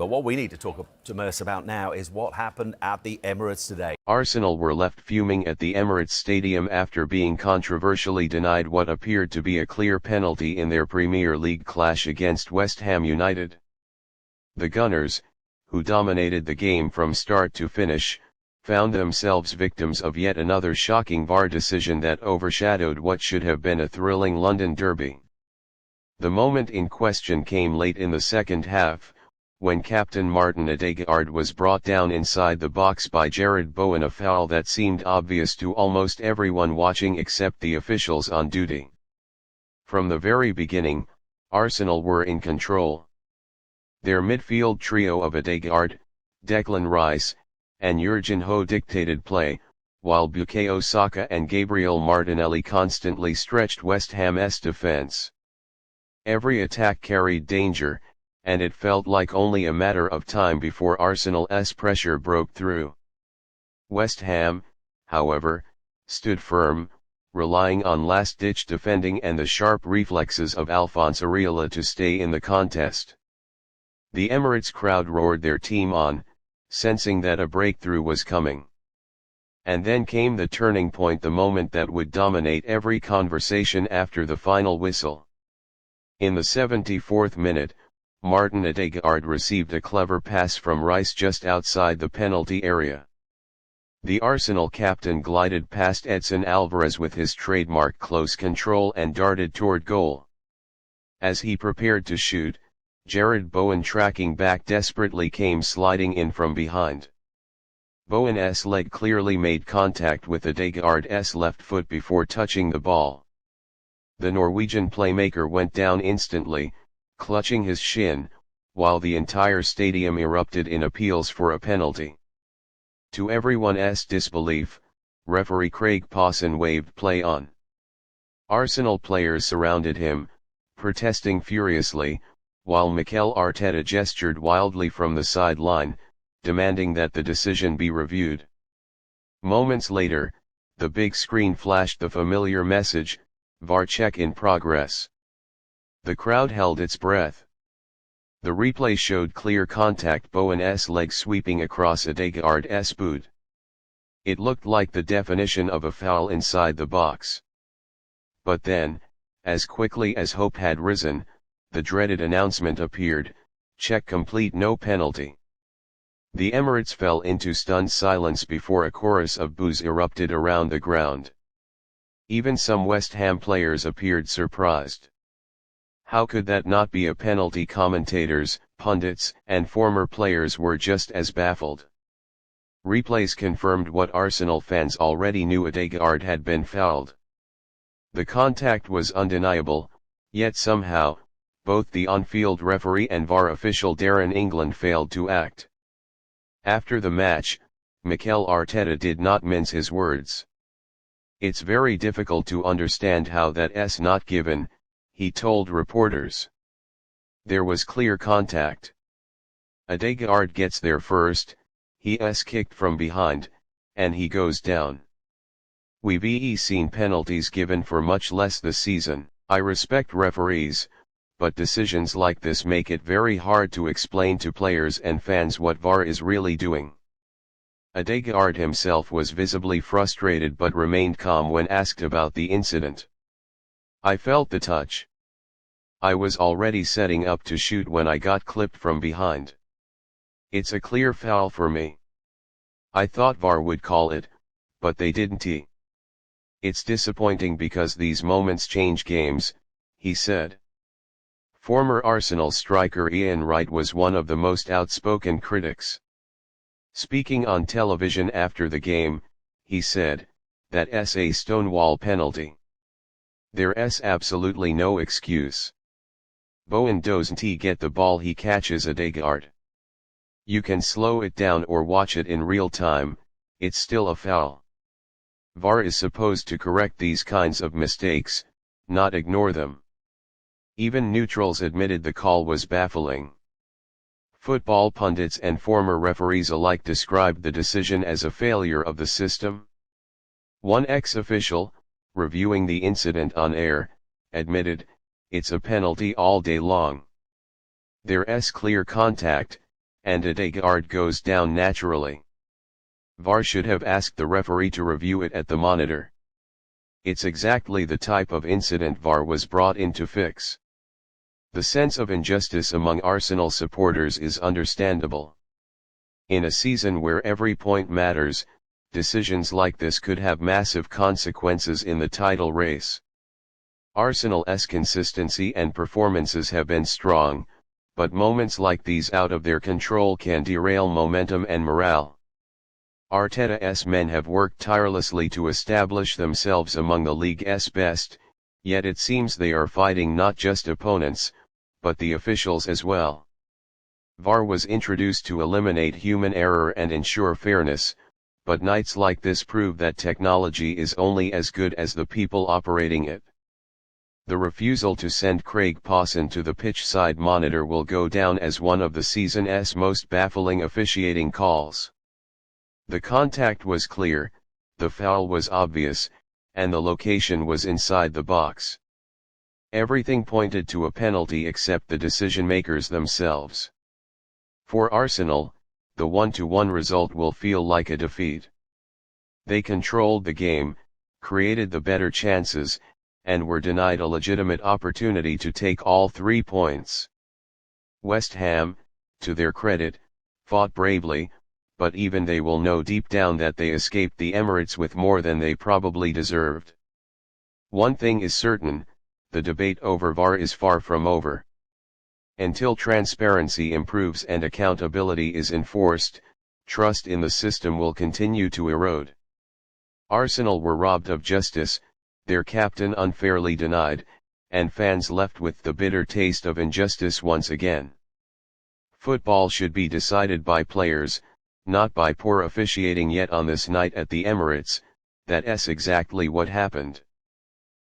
But what we need to talk to Merce about now is what happened at the Emirates today. Arsenal were left fuming at the Emirates Stadium after being controversially denied what appeared to be a clear penalty in their Premier League clash against West Ham United. The Gunners, who dominated the game from start to finish, found themselves victims of yet another shocking VAR decision that overshadowed what should have been a thrilling London derby. The moment in question came late in the second half, when Captain Martin Odegaard was brought down inside the box by Jared Bowen, a foul that seemed obvious to almost everyone watching except the officials on duty. From the very beginning, Arsenal were in control. Their midfield trio of Odegaard, Declan Rice, and Jurgen Ho dictated play, while Bukayo Saka and Gabriel Martinelli constantly stretched West Ham's defense. Every attack carried danger, and it felt like only a matter of time before Arsenal's pressure broke through. West Ham, however, stood firm, relying on last-ditch defending and the sharp reflexes of Alphonse Areola to stay in the contest. The Emirates crowd roared their team on, sensing that a breakthrough was coming. And then came the turning point, the moment that would dominate every conversation after the final whistle. In the 74th minute, Martin Odegaard received a clever pass from Rice just outside the penalty area. The Arsenal captain glided past Edson Alvarez with his trademark close control and darted toward goal. As he prepared to shoot, Jared Bowen, tracking back desperately, came sliding in from behind. Bowen's leg clearly made contact with Odegaard's left foot before touching the ball. The Norwegian playmaker went down instantly, clutching his shin, while the entire stadium erupted in appeals for a penalty. To everyone's disbelief, referee Craig Pawson waved play on. Arsenal players surrounded him, protesting furiously, while Mikel Arteta gestured wildly from the sideline, demanding that the decision be reviewed. Moments later, the big screen flashed the familiar message, "VAR check in progress." The crowd held its breath. The replay showed clear contact, Bowen's leg sweeping across Odegaard's boot. It looked like the definition of a foul inside the box. But then, as quickly as hope had risen, the dreaded announcement appeared: check complete, no penalty. The Emirates fell into stunned silence before a chorus of boos erupted around the ground. Even some West Ham players appeared surprised. How could that not be a penalty? Commentators, pundits, and former players were just as baffled. Replays confirmed what Arsenal fans already knew: Odegaard had been fouled. The contact was undeniable, yet somehow, both the on-field referee and VAR official Darren England failed to act. After the match, Mikel Arteta did not mince his words. "It's very difficult to understand how that's not given," he told reporters. "There was clear contact. Odegaard gets there first, he's kicked from behind, and he goes down. We've seen penalties given for much less this season. I respect referees, but decisions like this make it very hard to explain to players and fans what VAR is really doing." Odegaard himself was visibly frustrated but remained calm when asked about the incident. "I felt the touch. I was already setting up to shoot when I got clipped from behind. It's a clear foul for me. I thought VAR would call it, but they didn't. It's disappointing because these moments change games," he said. Former Arsenal striker Ian Wright was one of the most outspoken critics. Speaking on television after the game, he said, "That's a stonewall penalty. There's absolutely no excuse. Bowen doesn't get the ball, he catches Odegaard. You can slow it down or watch it in real time, it's still a foul. VAR is supposed to correct these kinds of mistakes, not ignore them." Even neutrals admitted the call was baffling. Football pundits and former referees alike described the decision as a failure of the system. One ex-official, reviewing the incident on air, admitted, "It's a penalty all day long. There's clear contact, and Odegaard goes down naturally. VAR should have asked the referee to review it at the monitor. It's exactly the type of incident VAR was brought in to fix. The sense of injustice among Arsenal supporters is understandable. In a season where every point matters, decisions like this could have massive consequences in the title race. Arsenal's consistency and performances have been strong, but moments like these out of their control can derail momentum and morale. Arteta's men have worked tirelessly to establish themselves among the league's best, yet it seems they are fighting not just opponents, but the officials as well. VAR was introduced to eliminate human error and ensure fairness, but nights like this prove that technology is only as good as the people operating it. The refusal to send Craig Pawson to the pitch-side monitor will go down as one of the season's most baffling officiating calls. The contact was clear, the foul was obvious, and the location was inside the box. Everything pointed to a penalty except the decision-makers themselves. For Arsenal, the 1-1 result will feel like a defeat. They controlled the game, created the better chances, and were denied a legitimate opportunity to take all 3 points. West Ham, to their credit, fought bravely, but even they will know deep down that they escaped the Emirates with more than they probably deserved. One thing is certain, the debate over VAR is far from over. Until transparency improves and accountability is enforced, trust in the system will continue to erode. Arsenal were robbed of justice, their captain unfairly denied, and fans left with the bitter taste of injustice once again. Football should be decided by players, not by poor officiating, yet on this night at the Emirates, that's exactly what happened.